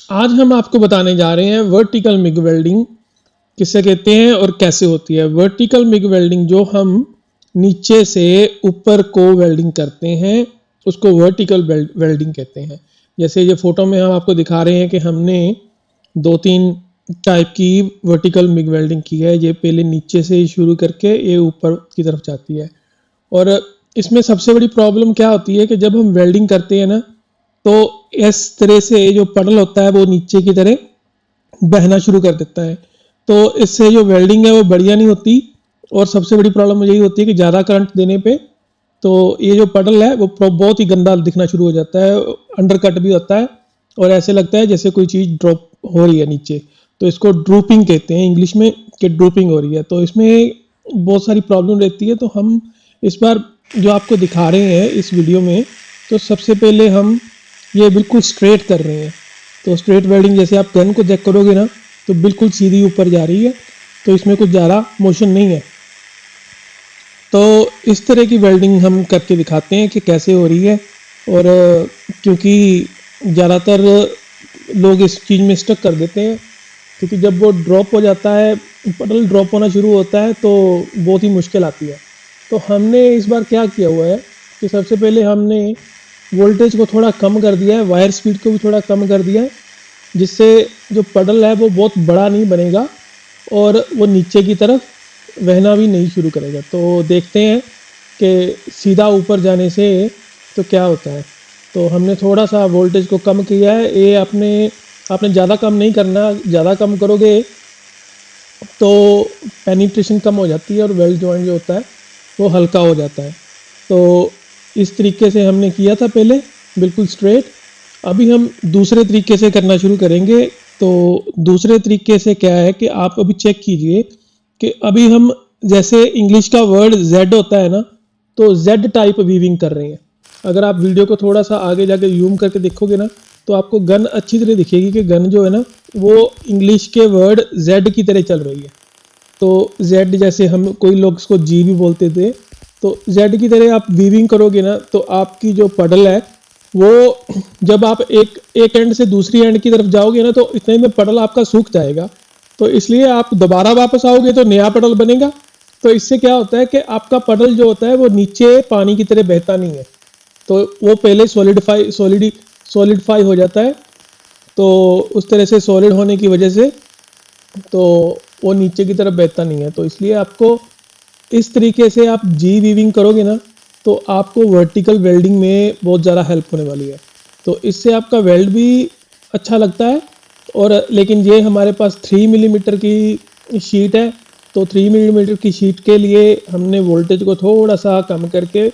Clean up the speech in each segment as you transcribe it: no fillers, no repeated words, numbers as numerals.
आज हम आपको बताने जा रहे हैं वर्टिकल मिग वेल्डिंग किसे कहते हैं और कैसे होती है। वर्टिकल मिग वेल्डिंग जो हम नीचे से ऊपर को वेल्डिंग करते हैं उसको वर्टिकल वेल्डिंग कहते हैं। जैसे ये फोटो में हम आपको दिखा रहे हैं कि हमने 2-3 टाइप की वर्टिकल मिग वेल्डिंग की है। ये पहले नीचे से शुरू करके ये ऊपर की तरफ जाती है। और इसमें सबसे बड़ी प्रॉब्लम क्या होती है कि जब हम वेल्डिंग करते हैं ना, तो इस तरह से जो पडल होता है वो नीचे की तरह बहना शुरू कर देता है। तो इससे जो वेल्डिंग है वो बढ़िया नहीं होती। और सबसे बड़ी प्रॉब्लम यही होती है कि ज़्यादा करंट देने पे तो ये जो पडल है वो बहुत ही गंदा दिखना शुरू हो जाता है, अंडर कट भी होता है और ऐसे लगता है जैसे कोई चीज़ ड्रॉप हो रही है नीचे। तो इसको ड्रूपिंग कहते हैं इंग्लिश में, कि ड्रूपिंग हो रही है। तो इसमें बहुत सारी प्रॉब्लम रहती है। तो हम इस बार जो आपको दिखा रहे हैं इस वीडियो में, तो सबसे पहले हम ये बिल्कुल स्ट्रेट कर रहे हैं। तो स्ट्रेट वेल्डिंग जैसे आप गन को चेक करोगे ना, तो बिल्कुल सीधी ऊपर जा रही है, तो इसमें कुछ ज़्यादा मोशन नहीं है। तो इस तरह की वेल्डिंग हम करके दिखाते हैं कि कैसे हो रही है। और क्योंकि ज़्यादातर लोग इस चीज़ में स्टक कर देते हैं, क्योंकि जब वो ड्रॉप हो जाता है, पडल ड्रॉप होना शुरू होता है, तो बहुत ही मुश्किल आती है। तो हमने इस बार क्या किया हुआ है कि सबसे पहले हमने वोल्टेज को थोड़ा कम कर दिया है, वायर स्पीड को भी थोड़ा कम कर दिया है, जिससे जो पडल है वो बहुत बड़ा नहीं बनेगा और वो नीचे की तरफ बहना भी नहीं शुरू करेगा। तो देखते हैं कि सीधा ऊपर जाने से तो क्या होता है। तो हमने थोड़ा सा वोल्टेज को कम किया है। ये आपने ज़्यादा कम नहीं करना, ज़्यादा कम करोगे तो पेनिट्रेशन कम हो जाती है और वेल्ड जॉइंट जो होता है वो हल्का हो जाता है। तो इस तरीके से हमने किया था पहले, बिल्कुल स्ट्रेट। अभी हम दूसरे तरीके से करना शुरू करेंगे। तो दूसरे तरीके से क्या है कि आप अभी चेक कीजिए कि अभी हम जैसे इंग्लिश का वर्ड जेड होता है ना, तो जेड टाइप वीविंग कर रहे हैं। अगर आप वीडियो को थोड़ा सा आगे जाके जूम करके देखोगे ना, तो आपको गन अच्छी तरह दिखेगी कि गन जो है ना वो इंग्लिश के वर्ड जेड की तरह चल रही है। तो जेड जैसे हम कोई लोग इसको जी भी बोलते थे, तो जेड की तरह आप वीविंग करोगे ना, तो आपकी जो पडल है वो जब आप एक एंड से दूसरी एंड की तरफ जाओगे ना, तो इतने में पडल आपका सूख जाएगा। तो इसलिए आप दोबारा वापस आओगे तो नया पडल बनेगा। तो इससे क्या होता है कि आपका पडल जो होता है वो नीचे पानी की तरह बहता नहीं है, तो वो पहले सॉलिडिफाई हो जाता है। तो उस तरह से सॉलिड होने की वजह से तो वो नीचे की तरफ बहता नहीं है। तो इसलिए आपको इस तरीके से आप जी वीविंग करोगे ना, तो आपको वर्टिकल वेल्डिंग में बहुत ज़्यादा हेल्प होने वाली है। तो इससे आपका वेल्ड भी अच्छा लगता है। और लेकिन ये हमारे पास 3 मिलीमीटर की शीट है, तो 3 मिलीमीटर की शीट के लिए हमने वोल्टेज को थोड़ा सा कम करके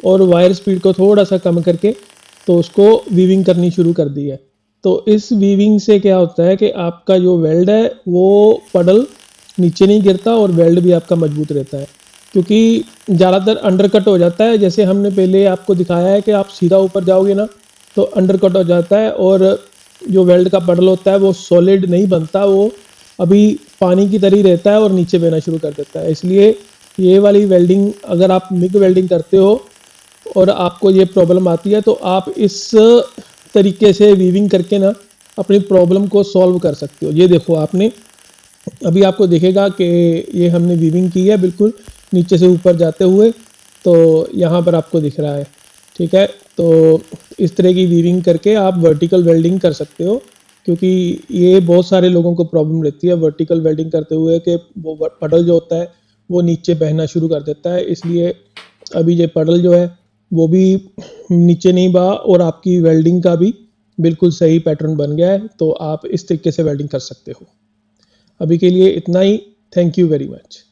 और वायर स्पीड को थोड़ा सा कम करके तो उसको वीविंग करनी शुरू कर दी है। तो इस वीविंग से क्या होता है कि आपका जो वेल्ड है वो पडल नीचे नहीं गिरता और वेल्ड भी आपका मजबूत रहता है। क्योंकि ज़्यादातर अंडरकट हो जाता है, जैसे हमने पहले आपको दिखाया है कि आप सीधा ऊपर जाओगे ना तो अंडरकट हो जाता है और जो वेल्ड का पडल होता है वो सॉलिड नहीं बनता, वो अभी पानी की तरह रहता है और नीचे बहना शुरू कर देता है। इसलिए ये वाली वेल्डिंग अगर आप मिग वेल्डिंग करते हो और आपको ये प्रॉब्लम आती है, तो आप इस तरीके से वीविंग करके ना अपनी प्रॉब्लम को सॉल्व कर सकते हो। ये देखो, आपने अभी आपको दिखेगा कि ये हमने वीविंग की है बिल्कुल नीचे से ऊपर जाते हुए, तो यहाँ पर आपको दिख रहा है। ठीक है, तो इस तरह की वीविंग करके आप वर्टिकल वेल्डिंग कर सकते हो। क्योंकि ये बहुत सारे लोगों को प्रॉब्लम रहती है वर्टिकल वेल्डिंग करते हुए कि वो पडल जो होता है वो नीचे बहना शुरू कर देता है। इसलिए अभी ये पडल जो है वो भी नीचे नहीं बहा और आपकी वेल्डिंग का भी बिल्कुल सही पैटर्न बन गया है। तो आप इस तरीके से वेल्डिंग कर सकते हो। अभी के लिए इतना ही। Thank you very much.